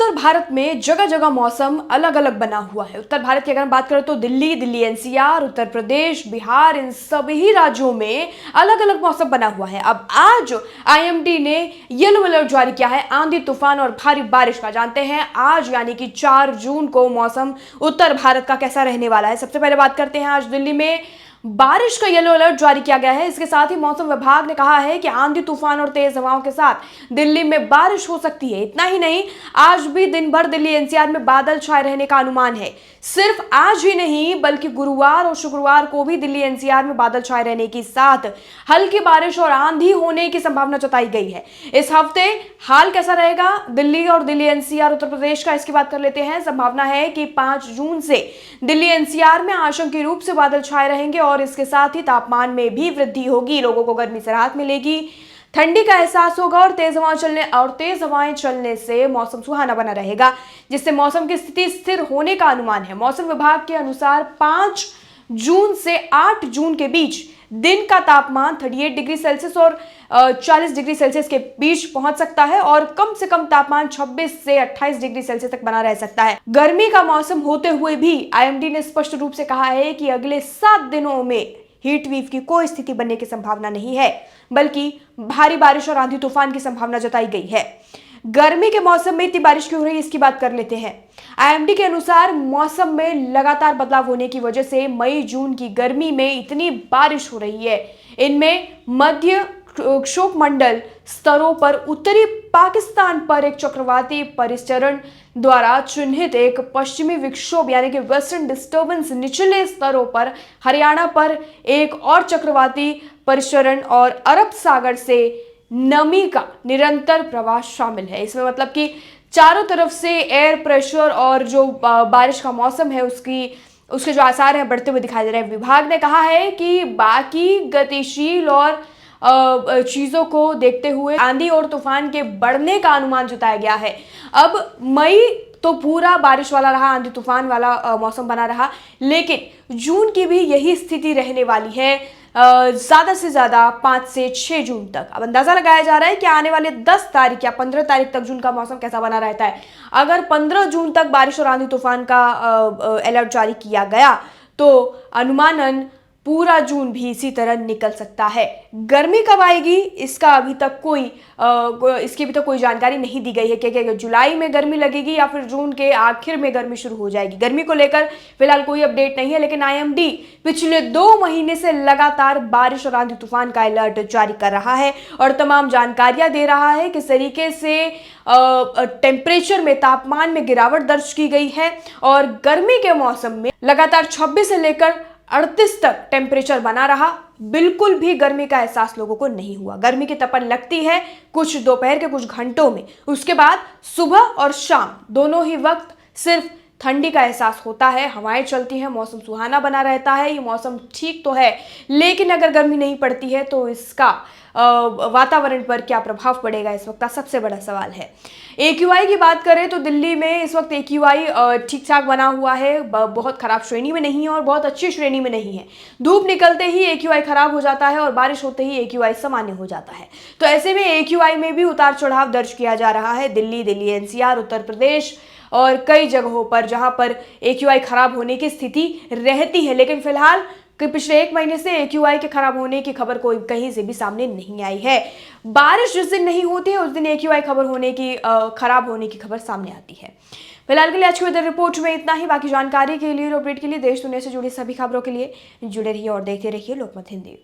उत्तर भारत में जगह जगह मौसम अलग अलग बना हुआ है। उत्तर भारत की अगर हम बात करें तो दिल्ली एनसीआर, उत्तर प्रदेश, बिहार, इन सभी राज्यों में अलग अलग मौसम बना हुआ है। अब आज आईएमडी ने येलो अलर्ट जारी किया है आंधी तूफान और भारी बारिश का। जानते हैं आज यानी कि 4 जून को मौसम उत्तर भारत का कैसा रहने वाला है। सबसे पहले बात करते हैं, आज दिल्ली में बारिश का येलो अलर्ट जारी किया गया है। इसके साथ ही मौसम विभाग ने कहा है कि आंधी तूफान और तेज हवाओं के साथ दिल्ली में बारिश हो सकती है। इतना ही नहीं, आज भी दिन भर दिल्ली एनसीआर में बादल छाए रहने का अनुमान है। सिर्फ आज ही नहीं बल्कि गुरुवार और शुक्रवार को भी दिल्ली एनसीआर में बादल छाए रहने के साथ हल्की बारिश और आंधी होने की संभावना जताई गई है। इस हफ्ते हाल कैसा रहेगा दिल्ली और दिल्ली एनसीआर उत्तर प्रदेश का, इसकी बात कर लेते हैं। संभावना है कि 5 जून से दिल्ली एनसीआर में आंशिक रूप से बादल छाए रहेंगे और इसके साथ ही तापमान में भी वृद्धि होगी। लोगों को गर्मी से राहत मिलेगी, ठंडी का एहसास होगा और तेज हवाएं चलने से मौसम सुहाना बना रहेगा, जिससे मौसम की स्थिति स्थिर होने का अनुमान है। मौसम विभाग के अनुसार 5 जून से 8 जून के बीच दिन का तापमान 38 डिग्री सेल्सियस और 40 डिग्री सेल्सियस के बीच पहुंच सकता है और कम से कम तापमान 26 से 28 डिग्री सेल्सियस तक बना रह सकता है। गर्मी का मौसम होते हुए भी आईएमडी ने स्पष्ट रूप से कहा है कि अगले 7 दिनों में हीट वेव की कोई स्थिति बनने की संभावना नहीं है, बल्कि भारी बारिश और आंधी तूफान की संभावना जताई गई है। गर्मी के मौसम में इतनी बारिश क्यों हो रही है, इसकी बात कर लेते हैं। आईएमडी के अनुसार मौसम में लगातार बदलाव होने की वजह से मई जून की गर्मी में इतनी बारिश हो रही है। इनमें मध्य क्षोभमंडल स्तरों पर उत्तरी पाकिस्तान पर एक चक्रवाती परिसरण द्वारा चिन्हित एक पश्चिमी विक्षोभ यानी कि वेस्टर्न डिस्टर्बेंस, निचले स्तरों पर हरियाणा पर एक और चक्रवाती परिसरण और अरब सागर से नमी का निरंतर प्रवाह शामिल है। इसमें मतलब कि चारों तरफ से एयर प्रेशर और जो बारिश का मौसम है उसके जो आसार हैं बढ़ते हुए दिखाई दे रहे हैं। विभाग ने कहा है कि बाकी गतिशील और चीजों को देखते हुए आंधी और तूफान के बढ़ने का अनुमान जताया गया है। अब मई तो पूरा बारिश वाला रहा, आंधी तूफान वाला मौसम बना रहा, लेकिन जून की भी यही स्थिति रहने वाली है, ज्यादा से ज्यादा 5 से 6 जून तक। अब अंदाजा लगाया जा रहा है कि आने वाले 10 तारीख या 15 तारीख तक जून का मौसम कैसा बना रहता है। अगर 15 जून तक बारिश और आंधी तूफान का अलर्ट जारी किया गया तो अनुमानन पूरा जून भी इसी तरह निकल सकता है। गर्मी कब आएगी इसका अभी तक इसकी अभी तक कोई जानकारी नहीं दी गई है कि जुलाई में गर्मी लगेगी या फिर जून के आखिर में गर्मी शुरू हो जाएगी। गर्मी को लेकर फिलहाल कोई अपडेट नहीं है, लेकिन आईएमडी पिछले 2 महीने से लगातार बारिश और आंधी तूफान का अलर्ट जारी कर रहा है और तमाम जानकारियां दे रहा है किस तरीके से टेम्परेचर में, तापमान में गिरावट दर्ज की गई है और गर्मी के मौसम में लगातार 26 से लेकर 38 तक टेम्परेचर बना रहा। बिल्कुल भी गर्मी का एहसास लोगों को नहीं हुआ। गर्मी की तपन लगती है कुछ दोपहर के कुछ घंटों में, उसके बाद सुबह और शाम दोनों ही वक्त सिर्फ ठंडी का एहसास होता है, हवाएं चलती हैं, मौसम सुहाना बना रहता है। ये मौसम ठीक तो है, लेकिन अगर गर्मी नहीं पड़ती है तो इसका वातावरण पर क्या प्रभाव पड़ेगा, इस वक्त का सबसे बड़ा सवाल है। AQI की बात करें तो दिल्ली में इस वक्त AQI ठीक ठाक बना हुआ है, बहुत खराब श्रेणी में नहीं है और बहुत अच्छी श्रेणी में नहीं है। धूप निकलते ही AQI खराब हो जाता है और बारिश होते ही AQI सामान्य हो जाता है। तो ऐसे में AQI में भी उतार चढ़ाव दर्ज किया जा रहा है। दिल्ली एनसीआर, उत्तर प्रदेश और कई जगहों पर जहां पर AQI खराब होने की स्थिति रहती है, लेकिन फिलहाल कि पिछले 1 महीने से AQI के खराब होने की खबर कोई कहीं से भी सामने नहीं आई है। बारिश जिस दिन नहीं होती है उस दिन AQI खराब होने की खबर सामने आती है। फिलहाल के लिए आज की वेदर रिपोर्ट में इतना ही। बाकी जानकारी के लिए और अपडेट के लिए, देश दुनिया से जुड़ी सभी खबरों के लिए जुड़े रहिए और देखते रहिए लोकमत हिंदी।